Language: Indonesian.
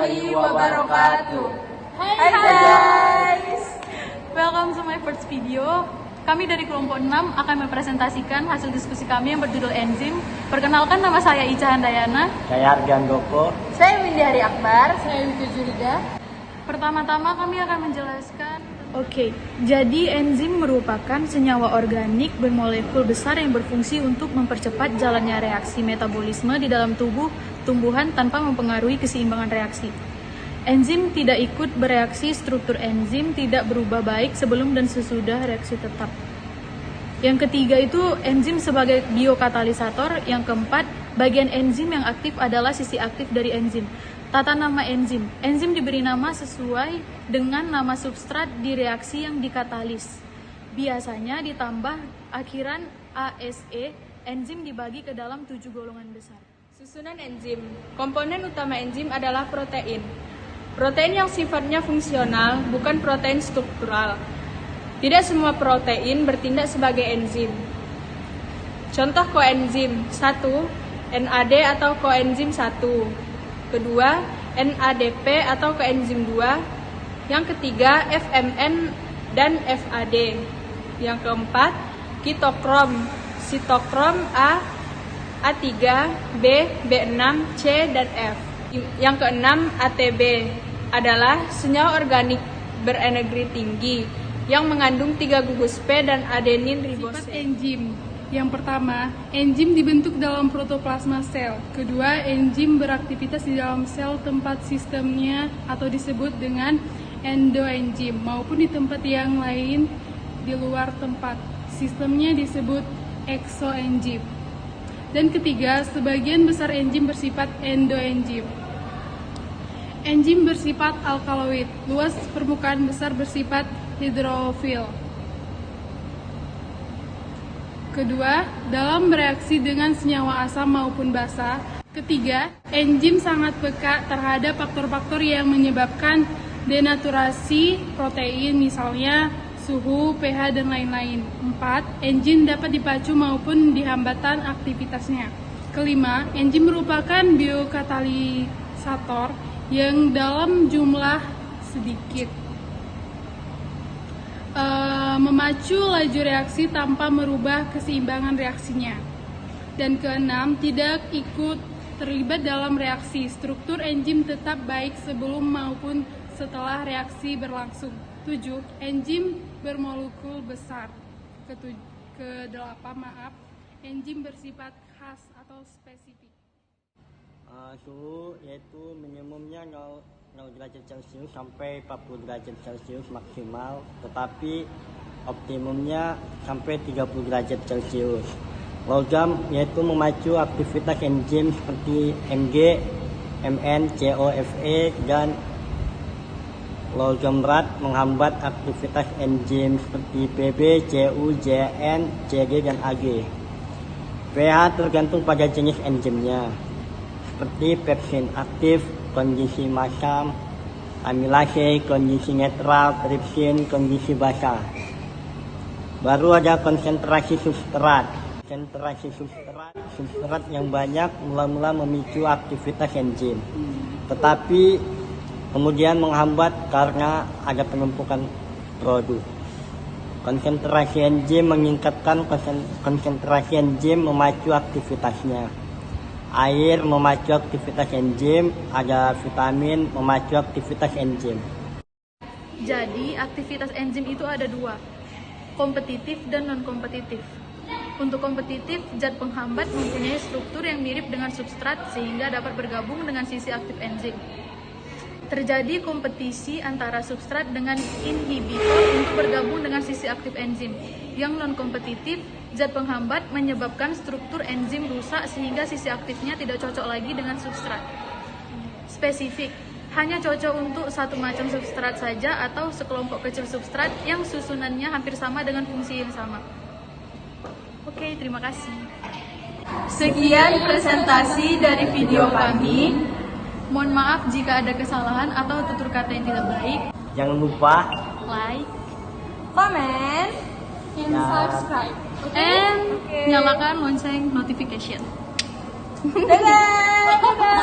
warahmatullahi wabarakatuh. Hai guys. Welcome to my first video. Kami dari kelompok 6 akan mempresentasikan hasil diskusi kami yang berjudul enzim. Perkenalkan, nama saya Ica Handayana. Saya Argan Goko. Saya Windy Hari Akbar. Saya Wika Jurida. Pertama-tama kami akan menjelaskan. Oke, jadi enzim merupakan senyawa organik bermolekul besar yang berfungsi untuk mempercepat jalannya reaksi metabolisme di dalam tubuh tumbuhan tanpa mempengaruhi keseimbangan reaksi. Enzim tidak ikut bereaksi, struktur enzim tidak berubah baik sebelum dan sesudah reaksi tetap. Yang ketiga itu enzim sebagai biokatalisator. Yang keempat, bagian enzim yang aktif adalah sisi aktif dari enzim. Tata nama enzim. Enzim diberi nama sesuai dengan nama substrat di reaksi yang dikatalis. Biasanya ditambah akhiran ASE. Enzim dibagi ke dalam 7 golongan besar. Susunan enzim. Komponen utama enzim adalah protein. Protein yang sifatnya fungsional, bukan protein struktural. Tidak semua protein bertindak sebagai enzim. Contoh koenzim: 1. NAD atau koenzim 1. Kedua, NADP atau koenzim 2. Yang ketiga, FMN dan FAD. Yang keempat, kitokrom, sitokrom A, A3, B, B6, C, dan F. Yang keenam, ATB adalah senyawa organik berenergi tinggi yang mengandung 3 gugus P dan adenin ribosa. Sifat enzim. Yang pertama, enzim dibentuk dalam protoplasma sel. Kedua, enzim beraktivitas di dalam sel tempat sistemnya atau disebut dengan endoenzim maupun di tempat yang lain di luar tempat. Sistemnya disebut eksoenzim. Dan ketiga, sebagian besar enzim bersifat endoenzim. Enzim bersifat alkaloid, luas permukaan besar bersifat hidrofil. Kedua, dalam bereaksi dengan senyawa asam maupun basa. Ketiga, enzim sangat peka terhadap faktor-faktor yang menyebabkan denaturasi protein, misalnya suhu, pH, dan lain-lain. 4. Enzim dapat dipacu maupun dihambatan aktivitasnya. Kelima, enzim merupakan biokatalisator yang dalam jumlah sedikit memacu laju reaksi tanpa merubah keseimbangan reaksinya. Dan keenam, tidak ikut terlibat dalam reaksi. Struktur enzim tetap baik sebelum maupun setelah reaksi berlangsung. 7. Enzim bermolekul besar. Kedelapan, enzim bersifat khas atau spesifik. Suhu yaitu minimumnya 0 derajat Celcius sampai 40 derajat Celcius maksimal, tetapi optimumnya sampai 30 derajat Celcius. Logam yaitu memacu aktivitas enzim seperti Mg, Mn, COFE, dan logam berat menghambat aktivitas enzim seperti Pb, Cu, Jn, Cg, dan Ag. pH tergantung pada jenis enzimnya, seperti pepsin aktif, kondisi masam, amilase, kondisi netral, tripsin, kondisi basa. Baru ada konsentrasi substrat. Konsentrasi substrat yang banyak mula-mula memicu aktivitas enzim, tetapi kemudian menghambat karena ada penumpukan produk. Konsentrasi enzim meningkatkan konsentrasi enzim memacu aktivitasnya. Air memacu aktivitas enzim, ada vitamin memacu aktivitas enzim. Jadi, aktivitas enzim itu ada 2, kompetitif dan non-kompetitif. Untuk kompetitif, zat penghambat mempunyai struktur yang mirip dengan substrat sehingga dapat bergabung dengan sisi aktif enzim. Terjadi kompetisi antara substrat dengan inhibitor untuk bergabung dengan sisi aktif enzim. Yang non-kompetitif, zat penghambat menyebabkan struktur enzim rusak sehingga sisi aktifnya tidak cocok lagi dengan substrat. Spesifik, hanya cocok untuk satu macam substrat saja atau sekelompok kecil substrat yang susunannya hampir sama dengan fungsi yang sama. Oke, terima kasih. Sekian presentasi dari video kami. Mohon maaf jika ada kesalahan atau tutur kata yang tidak baik. Jangan lupa Like Comment And subscribe. and nyalakan lonceng notification. Dadah.